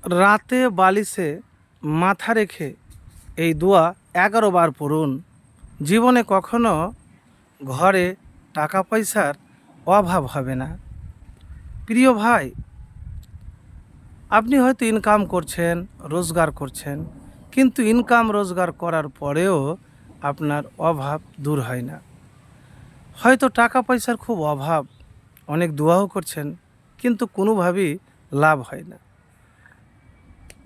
রাতে বালিশে মাথা রেখে এই দোয়া 11 বার পড়ুন। জীবনে কখনো ঘরে টাকা পয়সার অভাব হবে না। প্রিয় ভাই, আপনি হয়তো ইনকাম করছেন, রোজগার করছেন, কিন্তু ইনকাম রোজগার করার পরেও আপনার অভাব দূর হয় না। হয়তো টাকা পয়সার খুব অভাব, অনেক দোয়াও করছেন, কিন্তু কোনোভাবেই লাভ হয় না।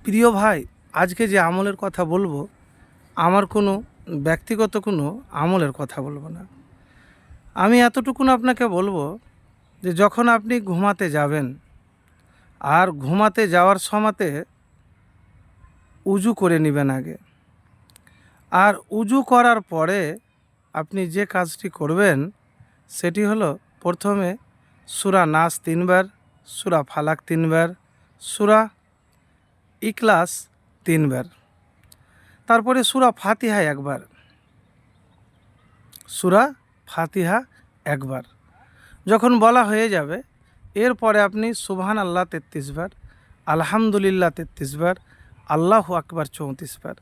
প্রিয় ভাই, আজকে যে আমলের কথা বলবো, আমার কোনো ব্যক্তিগত কোনো আমলের কথা বলবো না। আমি এতটুকুন আপনাকে বলবো যে যখন আপনি ঘুমাতে যাবেন, আর ঘুমাতে যাওয়ার সময়তে উজু করে নেবেন আগে। আর উজু করার পরে আপনি যে কাজটি করবেন সেটি হলো, প্রথমে সূরা নাস 3 বার, সূরা ফালাক 3 বার, সূরা ইখলাস 3 বার, তারপরে সূরা ফাতিহা একবার, সূরা ফাতিহা একবার। যখন বলা হয়ে যাবে, এরপরে আপনি সুবহান আল্লাহ 33 বার, আলহামদুলিল্লাহ 33 বার, আল্লাহু আকবার 34 বার।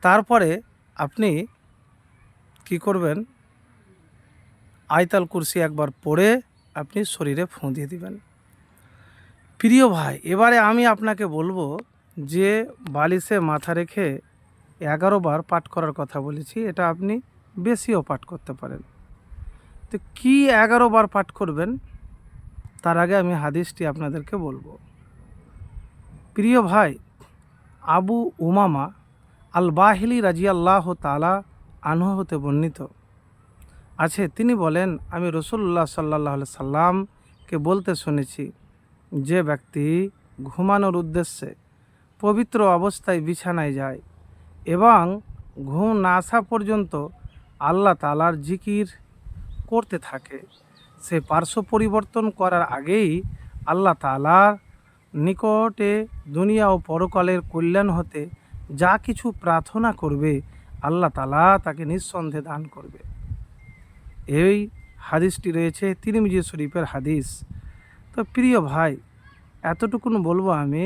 তারপরে আপনি কি করবেন, আয়াতুল কুরসি একবার পড়ে আপনি শরীরে ফুঁ দিয়ে দিবেন। প্রিয় ভাই, এবারে আমি আপনাকে বলবো যে বালিশে মাথা রেখে 11 বার পাঠ করার কথা বলেছি, এটা আপনি বেশিও পাঠ করতে পারেন। তো কি 11 বার পাঠ করবেন, তার আগে আমি হাদিসটি আপনাদেরকে বলবো। প্রিয় ভাই, আবু উমামা আল বাহিলি রাজিয়াল্লাহু তাআলা আনহু হতে বর্ণিত আছে, তিনি বলেন, আমি রাসূলুল্লাহ সাল্লাল্লাহু আলাইহি সাল্লামকে বলতে শুনেছি, যে ব্যক্তি ঘুমানোর উদ্দেশ্যে পবিত্র অবস্থায় বিছানায় যায় এবং ঘুম না আসা পর্যন্ত আল্লাহ তাআলার জিকির করতে থাকে, সে পার্শ্ব পরিবর্তন করার আগেই আল্লাহ তাআলার নিকটে দুনিয়া ও পরকালের কল্যাণ হতে যা কিছু প্রার্থনা করবে, আল্লাহ তাআলা তাকে নিঃসন্দেহে দান করবে। এই হাদিসটি রয়েছে তিরমিজি শরীফের হাদিস। তো প্রিয় ভাই, এতটুকুন বলবো আমি,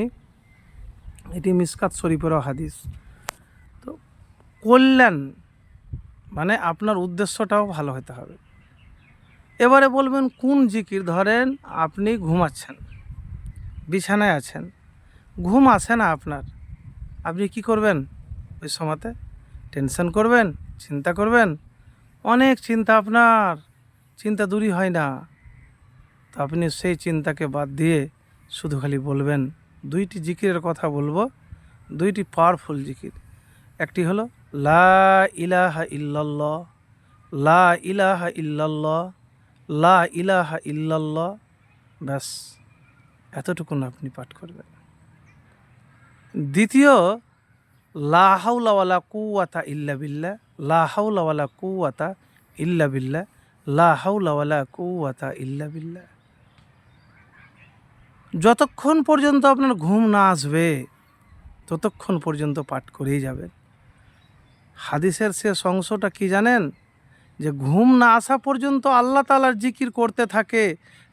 এটি মিশকাত শরীফেরও হাদিস। তো কল্যাণ মানে আপনার উদ্দেশ্যটাও ভালো হতে হবে। এবারে বলবেন কোন জিকির, ধরেন আপনি ঘুমাচ্ছেন, বিছানায় আছেন, ঘুম আসে না আপনার, আপনি কি করবেন? ওই সময়তে টেনশন করবেন, চিন্তা করবেন, অনেক চিন্তা, আপনার চিন্তা দূরই হয় না। তো আপনি সেই চিন্তাকে বাদ দিয়ে শুধু খালি বলবেন, দুইটি জিকিরের কথা বলবো, দুইটি পাওয়ারফুল জিকির। একটি হলো লা ইলাহা ইল্লাল্লাহ, লা ইলাহা ইল্লাল্লাহ, লা ইলাহা ইল্লাল্লাহ। ব্যাস এতটুকুন আপনি পাঠ করবেন। দ্বিতীয়, লা হাওলা ওয়ালা কুওয়াতা ইল্লা বিল্লাহ, লা হাওলা ওয়ালা কুওয়াতা ইল্লা বিল্লাহ, লা হাওলা ওয়ালা কুওয়াতা ইল্লা বিল্লাহ। যতক্ষণ পর্যন্ত আপনার ঘুম না আসবে ততক্ষণ পর্যন্ত পাঠ করেই যাবেন। হাদিসের শেষ অংশটা কি জানেন? যে ঘুম না আসা পর্যন্ত আল্লাহ তাআলার জিকির করতে থাকে,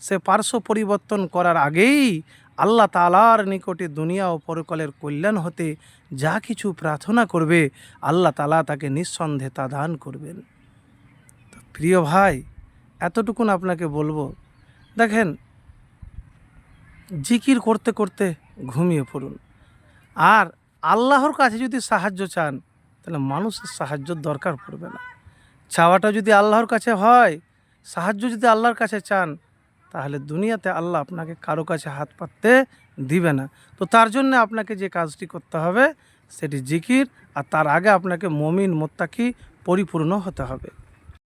সে পার্শ্ব পরিবর্তন করার আগেই আল্লাহ তাআলার নিকটে দুনিয়া ও পরকালের কল্যাণ হতে যা কিছু প্রার্থনা করবে, আল্লাহ তাআলা তাকে নিঃসন্দেহে তা দান করবেন। তো প্রিয় ভাই, এতটুকুন আপনাকে বলবো, দেখেন, জিকির করতে করতে ঘুমিয়ে পড়ুন। আর আল্লাহর কাছে যদি সাহায্য চান, তাহলে মানুষের সাহায্যর দরকার পড়বে না। চাওয়াটা যদি আল্লাহর কাছে হয়, সাহায্য যদি আল্লাহর কাছে চান, তাহলে দুনিয়াতে আল্লাহ আপনাকে কারো কাছে হাত পাততে দিবে না। তো তার জন্য আপনাকে যে কাজটি করতে হবে সেটি জিকির, আর তার আগে আপনাকে মুমিন মুত্তাকি পরিপূর্ণ হতে হবে।